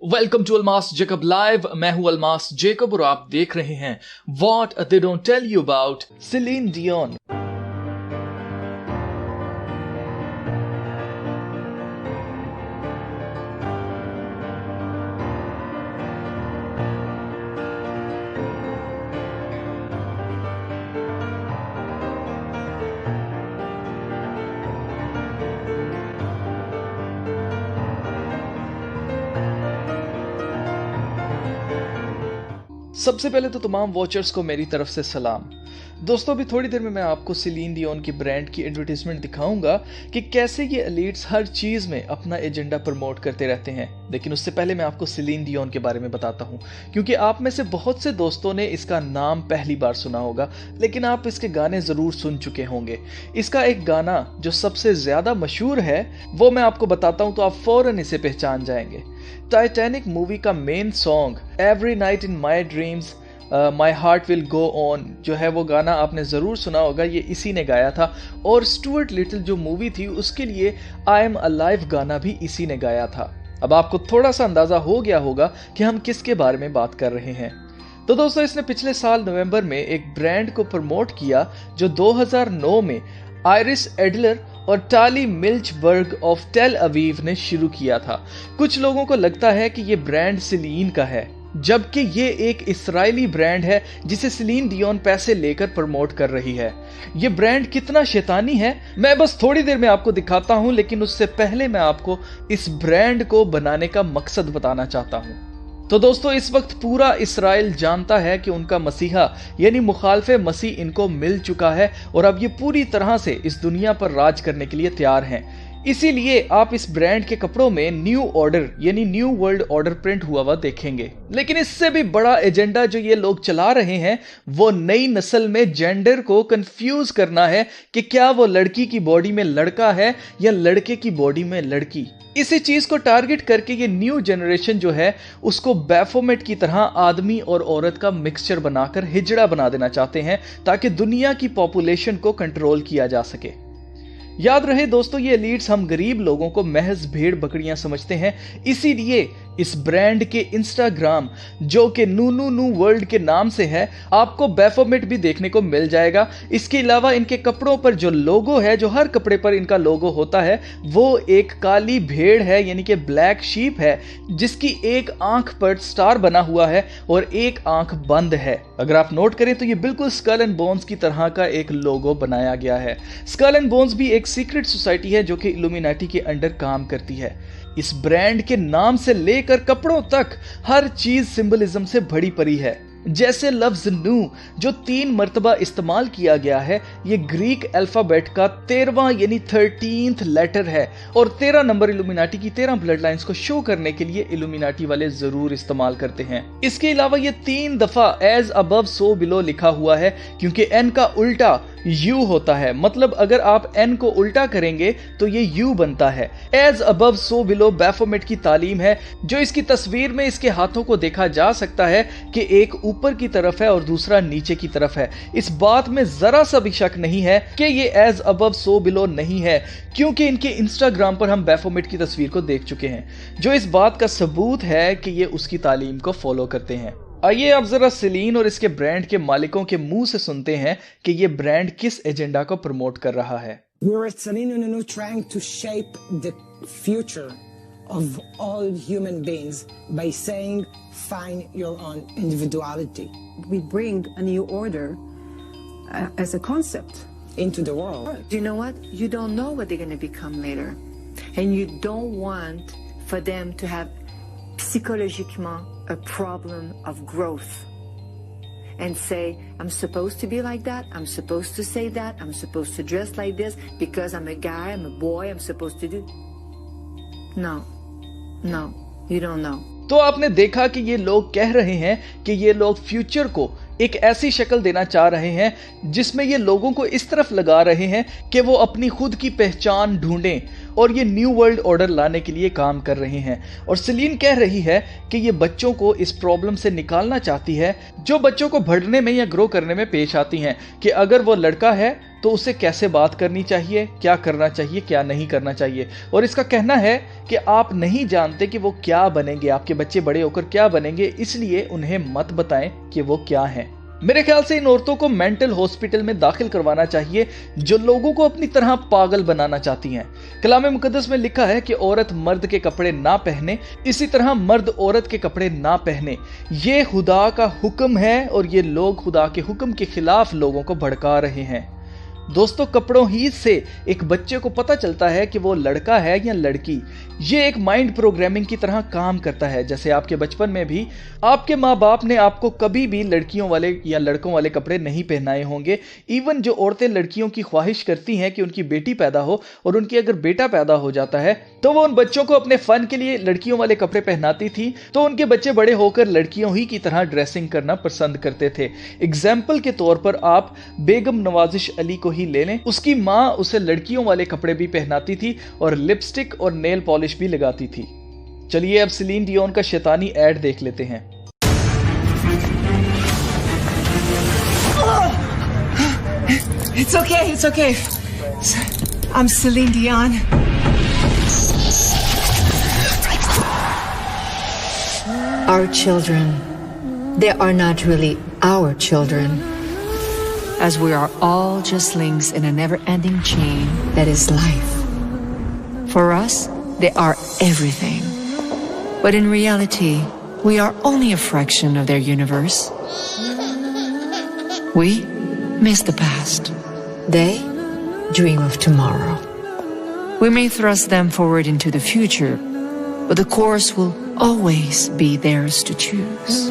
Welcome to Almas Jacob live. मैं हूं Almas Jacob और आप देख रहे हैं what they don't tell you about Celine Dion. सबसे पहले तो तमाम वॉचर्स को मेरी तरफ से सलाम। दोस्तों, अभी थोड़ी देर में मैं आपको सेलिन डियोन की ब्रांड की एडवर्टाइजमेंट दिखाऊंगा कि कैसे ये एलीट्स हर चीज में अपना एजेंडा प्रमोट करते रहते हैं। लेकिन उससे पहले मैं आपको सेलिन डियोन के बारे में बताता हूं, क्योंकि आप में से बहुत से दोस्तों ने इसका नाम पहली बार सुना होगा, लेकिन आप इसके गाने जरूर सुन चुके होंगे। इसका एक गाना जो सबसे ज्यादा मशहूर है वो मैं आपको बताता हूं तो आप फौरन इसे पहचान जाएंगे। टाइटैनिक मूवी का main song every night in my dreams my heart will go on जो है वो गाना आपने ज़रूर सुना होगा। ये इसी ने गाया था। और स्टुअर्ट लिटिल जो मूवी थी उसके लिए आई एम अलाइव गाना भी इसी ने गाया था। अब आपको थोड़ा सा अंदाज़ा हो गया होगा कि हम किसके बारे में बात कर रहे हैं। तो दोस्तों, इसने पिछले साल नवंबर में एक ब्रांड को प्रमोट किया जो 2009 में आयरिस एडलर और टाली मिल्चबर्ग ऑफ टेल अवीव ने शुरू किया था। कुछ लोगों को लगता है कि ये ब्रांड सेलिन का है, जबकि ये एक इस्राएली ब्रांड है जिसे सेलिन डियोन पैसे लेकर प्रमोट कर रही है। ये ब्रांड कितना शैतानी है मैं बस थोड़ी देर में आपको दिखाता हूं, लेकिन उससे पहले मैं आपको इस ब्रांड को बनाने का मकसद बताना चाहता हूं। तो दोस्तों, इस वक्त पूरा इस्राएल जानता है कि उनका मसीहा यानी मुखालफे मसीह इनको मिल चुका है और अब ये पूरी तरह से इस दुनिया पर राज करने के लिए तैयार हैं। इसीलिए आप इस ब्रांड के कपड़ों में न्यू ऑर्डर यानी न्यू वर्ल्ड ऑर्डर प्रिंट हुआ हुआ देखेंगे। लेकिन इससे भी बड़ा एजेंडा जो ये लोग चला रहे हैं वो नई नस्ल में जेंडर को कंफ्यूज करना है कि क्या वो लड़की की बॉडी में लड़का है या लड़के की बॉडी में लड़की। इसी चीज को टारगेट करके ये न्यू जनरेशन जो है उसको बैफोमेट की तरह आदमी और औरत का मिक्सचर बनाकर हिजड़ा बना देना चाहते हैं ताकि दुनिया की पॉपुलेशन को कंट्रोल किया जा सके। याद रहे दोस्तों, ये एलीट्स हम गरीब लोगों को महज भेड़ बकरियां समझते हैं। इसीलिए इस ब्रांड के इंस्टाग्राम जो कि नू वर्ल्ड के नाम से है आपको बैफोमेट भी देखने को मिल जाएगा। इसके अलावा इनके कपड़ों पर जो लोगो है, जो हर कपड़े पर इनका लोगो होता है, वो एक काली भेड़ है यानी कि ब्लैक शीप है जिसकी एक आंख पर स्टार बना हुआ है और एक आंख बंद है। अगर आप नोट करें तो ये बिल्कुल स्कल एंड बोन्स की तरह का एक लोगो बनाया गया है। स्कल एंड बोन्स भी एक सीक्रेट सोसाइटी है जो कि इल्यूमिनाटी के अंडर काम करती है। इस ब्रांड के नाम से लेकर कपड़ों तक हर चीज सिंबलिज्म से भरी पड़ी है। जैसे लफ्ज नू जो 3 मर्तबा इस्तेमाल किया गया है, ये ग्रीक अल्फाबेट का 13वां यानी 13th लेटर है और 13 नंबर इल्यूमिनाटी की 13 ब्लड लाइंस को शो करने के लिए इल्यूमिनाटी वाले जरूर इस्तेमाल करते हैं। इसके अलावा ये 3 दफा एज अबव सो बिलो लिखा हुआ है क्योंकि एन का उल्टा यू होता है। मतलब अगर आप एन को उल्टा करेंगे तो ये यू बनता है। एज अबव सो बिलो बैफोमेट की तालीम है जो इसकी तस्वीर में इसके हाथों को देखा जा सकता है कि एक ऊपर की तरफ है और दूसरा नीचे की तरफ है। इस बात में जरा सा भी शक नहीं है कि ये एज अबव सो बिलो नहीं है, क्योंकि इनके इंस्टाग्राम पर हम बैफोमेट की तस्वीर को देख चुके हैं जो इस बात का सबूत है कि ये उसकी तालीम को फॉलो करते हैं। आइए आप जरा सेलिन और इसके ब्रांड के मालिकों के मुंह से सुनते हैं कि ये ब्रांड किस एजेंडा को प्रमोट कर रहा है। We're at Celine trying to shape the future of all human beings by saying find your own individuality. We bring a new order as a concept into the world. Do you know what? You don't know what they're going to become later. And you don't want for them to have psychologiquement a problem of growth and say, I'm supposed to be like that, I'm supposed to say that, I'm supposed to dress like this because I'm a guy, I'm a boy, I'm supposed to do. No, you don't know. तो आपने देखा कि ये लोग कह रहे हैं कि ये लोग फ्यूचर को एक ऐसी शक्ल देना चाह रहे हैं जिसमें ये लोगों को इस तरफ लगा रहे हैं कि वो अपनी खुद की पहचान ढूंढें और ये न्यू वर्ल्ड ऑर्डर लाने के लिए काम कर रहे हैं। और सेलिन कह रही है कि ये बच्चों को इस प्रॉब्लम से निकालना चाहती है जो बच्चों को बढ़ने में या ग्रो करने में पेश आती हैं, कि अगर वो लड़का है तो उसे कैसे बात करनी चाहिए, क्या करना चाहिए, क्या नहीं करना चाहिए। और इसका कहना है कि आप नहीं जानते कि वो क्या बनेंगे, आपके बच्चे बड़े होकर क्या बनेंगे, इसलिए उन्हें मत बताएं कि वो क्या हैं। मेरे ख्याल से इन औरतों को मेंटल हॉस्पिटल में दाखिल करवाना चाहिए जो लोगों को अपनी तरह पागल बनाना चाहती हैं। कलाम मुकद्दस में लिखा है कि औरत मर्द के कपड़े ना पहने, इसी तरह मर्द औरत के कपड़े ना पहने। ये खुदा का हुक्म है और ये लोग खुदा के हुक्म के खिलाफ लोगों को भड़का रहे हैं। दोस्तों, कपड़ों ही से एक बच्चे को पता चलता है कि वो लड़का है या लड़की। ये एक माइंड प्रोग्रामिंग की तरह काम करता है। जैसे आपके बचपन में भी आपके माँ बाप ने आपको कभी भी लड़कियों वाले या लड़कों वाले कपड़े नहीं पहनाए होंगे। इवन जो औरतें लड़कियों की ख्वाहिश करती हैं कि उनकी बेटी पैदा हो और उनकी अगर बेटा पैदा हो जाता है तो वो उन बच्चों को अपने फन के लिए लड़कियों वाले कपड़े पहनाती थी, तो उनके बच्चे बड़े होकर लड़कियों ही की तरह ड्रेसिंग करना पसंद करते थे। एग्जाम्पल के तौर पर आप बेगम नवाजिश अली को ही ले लें। उसकी माँ उसे लड़कियों वाले कपड़े भी पहनाती थी और लिपस्टिक और नेल पॉलिश भी लगाती थी। चलिए अब सेलिन डियोन का शैतानी एड देख लेते हैं। It's okay, it's okay. I'm Celine Dion. Our children, they are not really our children, as we are all just links in a never-ending chain that is life. For us, they are everything. But in reality, we are only a fraction of their universe. We miss the past. They dream of tomorrow. We may thrust them forward into the future, but the course will always be theirs to choose.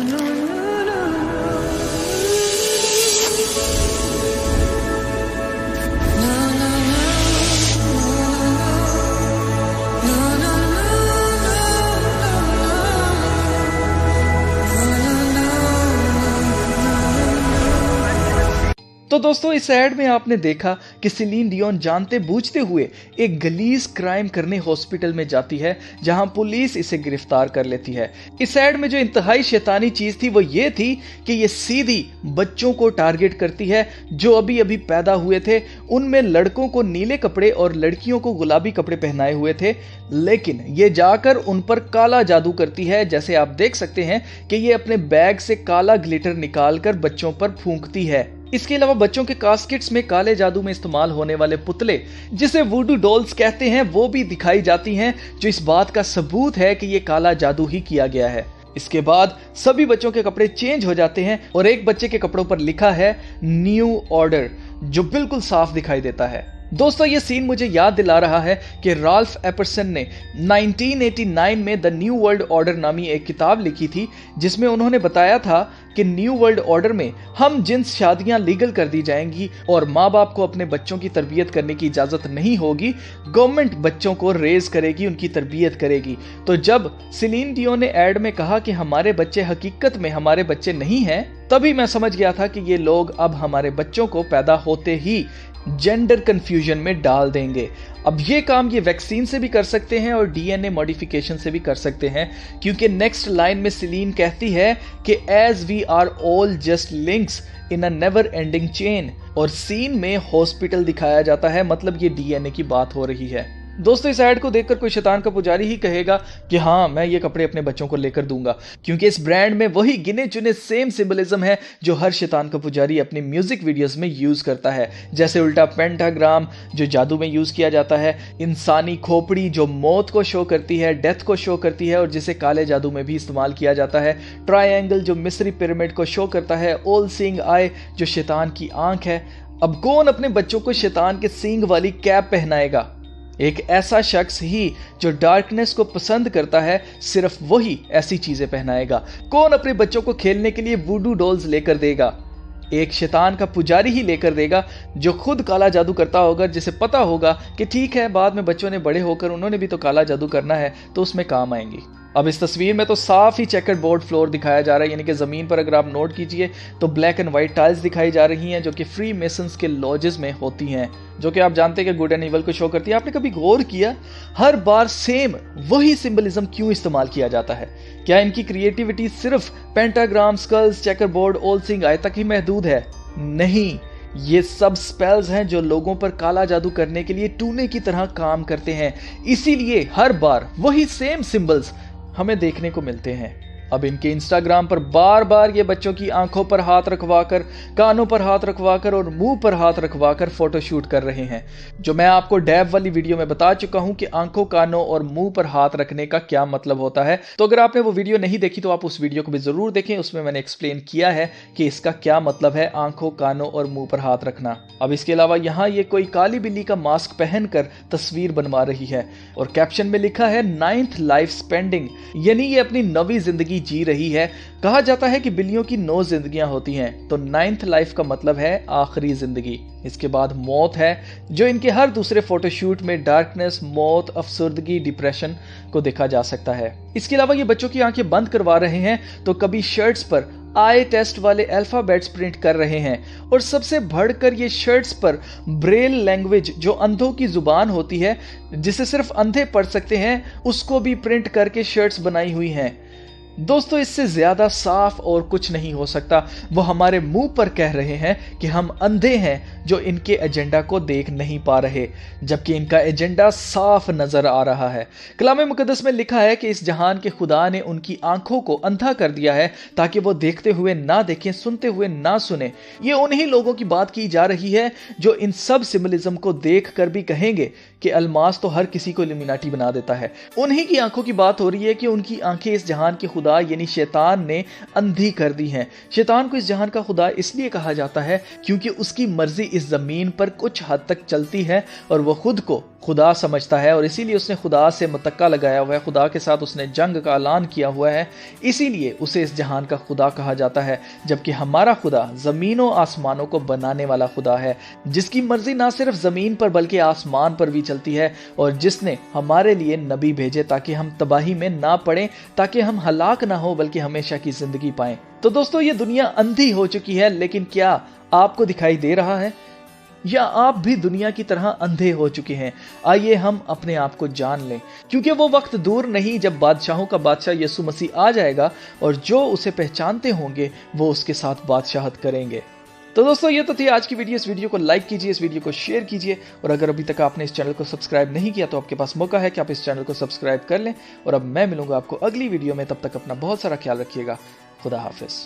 तो दोस्तों, इस add में आपने देखा कि salient Dion जानते बूझते हुए एक गलीज क्राइम करने हॉस्पिटल में जाती है जहां पुलिस इसे गिरफ्तार कर लेती है। इस एड में जो इंतहाई शैतानी चीज थी वो ये थी कि ये सीधी बच्चों को टारगेट करती है जो अभी अभी पैदा हुए थे। उनमें लड़कों को नीले कपड़े और लड़कियों को गुलाबी कपड़े पहनाए हुए थे, लेकिन ये जाकर उन पर काला जादू करती है। जैसे आप देख सकते हैं कि ये अपने बैग से काला ग्लिटर निकालकर बच्चों पर फूंकती है। इसके अलावा बच्चों के कास्केट्स में काले जादू में इस्तेमाल होने वाले पुतले, जिसे वुडू डॉल्स कहते हैं, वो भी दिखाई जाती हैं, जो इस बात का सबूत है कि ये काला जादू ही किया गया है। इसके बाद सभी बच्चों के कपड़े चेंज हो जाते हैं और एक बच्चे के कपड़ों पर लिखा है न्यू ऑर्डर, जो बिल्कुल साफ दिखाई देता है। दोस्तों, ये सीन मुझे याद दिला रहा है कि राल्फ एपर्सन ने 1989 में द न्यू वर्ल्ड ऑर्डर नामी एक किताब लिखी थी, जिसमें उन्होंने बताया था कि न्यू वर्ल्ड ऑर्डर में हम जिन्स शादियां लीगल कर दी जाएंगी और माँ बाप को अपने बच्चों की तरबियत करने की इजाजत नहीं होगी। गवर्नमेंट बच्चों को रेज करेगी, उनकी तरबियत करेगी। तो जब सेलिन डियोन ने एड में कहा कि हमारे बच्चे हकीकत में हमारे बच्चे नहीं हैं, तभी मैं समझ गया था कि ये लोग अब हमारे बच्चों को पैदा होते ही जेंडर कंफ्यूजन में डाल देंगे। अब ये काम ये वैक्सीन से भी कर सकते हैं और डीएनए मॉडिफिकेशन से भी कर सकते हैं, क्योंकि नेक्स्ट लाइन में सेलिन कहती है कि as we are all just links in a never ending chain, और सीन में हॉस्पिटल दिखाया जाता है, मतलब ये डीएनए की बात हो रही है। दोस्तों, इस ऐड को देखकर कोई शैतान का पुजारी ही कहेगा कि हाँ, मैं ये कपड़े अपने बच्चों को लेकर दूंगा, क्योंकि इस ब्रांड में वही गिने चुने सेम सिंबलिज्म है जो हर शैतान का पुजारी अपनी म्यूजिक वीडियोस में यूज करता है। जैसे उल्टा पेंटाग्राम जो जादू में यूज किया जाता है, इंसानी खोपड़ी जो मौत को शो करती है, डेथ को शो करती है और जिसे काले जादू में भी इस्तेमाल किया जाता है, ट्रायंगल जो मिस्री पिरामिड को शो करता है, ऑल सीइंग आई जो शैतान की आंख है। अब कौन अपने बच्चों को शैतान के सींग वाली कैप पहनाएगा? एक ऐसा शख्स ही जो डार्कनेस को पसंद करता है, सिर्फ वही ऐसी चीजें पहनाएगा। कौन अपने बच्चों को खेलने के लिए वुडू डॉल्स लेकर देगा? एक शैतान का पुजारी ही लेकर देगा जो खुद काला जादू करता होगा, जिसे पता होगा कि ठीक है, बाद में बच्चों ने बड़े होकर उन्होंने भी तो काला जादू करना है, तो उसमें काम आएंगी। अब इस तस्वीर में तो साफ ही चेकर्ड बोर्ड फ्लोर दिखाया जा रहा है, यानी कि ज़मीन पर अगर आप नोट कीजिए तो ब्लैक एंड वाइट टाइल्स दिखाई जा रही हैं जो कि फ्री मेसन्स के लॉजेस में होती हैं, जो कि आप जानते हैं कि गुड एंड इवल को शो करती है। आपने कभी गौर किया हर बार सेम वही सिंबलिज्म क्यों इस्तेमाल किया जाता है? क्या इनकी क्रिएटिविटी सिर्फ pentagram, skulls, checker board, all seeing eye तक ही महदूद है? नहीं, ये सब स्पेल्स हैं जो लोगों पर काला जादू करने के लिए टूने की तरह काम करते हैं। इसीलिए हर बार वही सेम सिंबल्स हमें देखने को मिलते हैं। अब इनके इंस्टाग्राम पर बार बार ये बच्चों की आंखों पर हाथ रखवाकर, कानों पर हाथ रखवाकर और मुंह पर हाथ रखवाकर फोटोशूट कर रहे हैं, जो मैं आपको डैब वाली वीडियो में बता चुका हूं कि आंखों, कानों और मुंह पर हाथ रखने का क्या मतलब होता है। तो अगर आपने वो वीडियो नहीं देखी तो आप उस वीडियो को भी जरूर देखें, उसमें मैंने एक्सप्लेन किया है कि इसका क्या मतलब है आंखों, कानों और मुंह पर हाथ रखना। अब इसके अलावा यहाँ ये कोई काली बिल्ली का मास्क पहनकर तस्वीर बनवा रही है और कैप्शन में लिखा है 9th लाइफ स्पेंडिंग, यानी ये अपनी 9वीं जिंदगी जी रही है। कहा जाता है कि बिल्लियों की 9 जिंदगियां होती हैं, तो 9th लाइफ का मतलब है आखिरी जिंदगी। इसके बाद मौत है, जो इनके हर दूसरे फोटोशूट में डार्कनेस, मौत, अफसुर्दगी, डिप्रेशन को देखा जा सकता है। इसके अलावा ये बच्चों की आंखें बंद करवा रहे हैं तो कभी शर्ट्स पर आई टेस्ट वाले अल्फाबेट्स प्रिंट कर रहे हैं और सबसे बढ़कर ये शर्ट्स पर ब्रेल लैंग्वेज, जो अंधों की जुबान होती है जिसे सिर्फ अंधे पढ़ सकते हैं, उसको भी प्रिंट करके शर्ट्स बनाई हुई हैं। दोस्तों, इससे ज्यादा साफ और कुछ नहीं हो सकता। वो हमारे मुंह पर कह रहे हैं कि हम अंधे हैं जो इनके एजेंडा को देख नहीं पा रहे, जबकि इनका एजेंडा साफ नजर आ रहा है। कलाम मुकद्दस में लिखा है कि इस जहान के खुदा ने उनकी आंखों को अंधा कर दिया है ताकि वो देखते हुए ना देखें, सुनते हुए ना सुने। ये उन्हीं लोगों की बात की जा रही है जो इन सब सिंबलिज्म को देख कर भी कहेंगे कि अल्मास तो हर किसी को इल्यूमिनाटी बना देता है। उन्हीं की आंखों की बात हो रही है कि उनकी आंखें इस जहान के खुदा यानी शैतान ने अंधी कर दी हैं। शैतान को इस जहान का खुदा इसलिए कहा जाता है क्योंकि उसकी मर्जी इस जमीन पर कुछ हद तक चलती है और वह खुद को खुदा समझता है और इसीलिए उसने खुदा से मुतक्का लगाया हुआ है, खुदा के साथ उसने जंग का ऐलान किया हुआ है, इसीलिए उसे इस जहान का खुदा कहा जाता है। जबकि हमारा खुदा जमीनों आसमानों को बनाने वाला खुदा है, जिसकी मर्जी ना सिर्फ जमीन पर बल्कि आसमान पर भी चलती है और जिसने हमारे लिए नबी भेजे ताकि हम तबाही में ना पड़े, ताकि हम हलाक ना हो बल्कि हमेशा की जिंदगी पाएं। तो दोस्तों, ये दुनिया अंधी हो चुकी है, लेकिन क्या आपको दिखाई दे रहा है या आप भी दुनिया की तरह अंधे हो चुके हैं? आइए हम अपने आप को जान लें, क्योंकि वो वक्त दूर नहीं जब बादशाहों का बादशाह यीशु मसीह आ जाएगा और जो उसे पहचानते होंगे वो उसके साथ बादशाहत करेंगे। तो दोस्तों, ये तो थी आज की वीडियो। इस वीडियो को लाइक कीजिए, इस वीडियो को शेयर कीजिए और अगर अभी तक आपने इस चैनल को सब्सक्राइब नहीं किया तो आपके पास मौका है कि आप इस चैनल को सब्सक्राइब कर लें। और अब मैं मिलूंगा आपको अगली वीडियो में, तब तक अपना बहुत सारा ख्याल रखिएगा। खुदा हाफिज।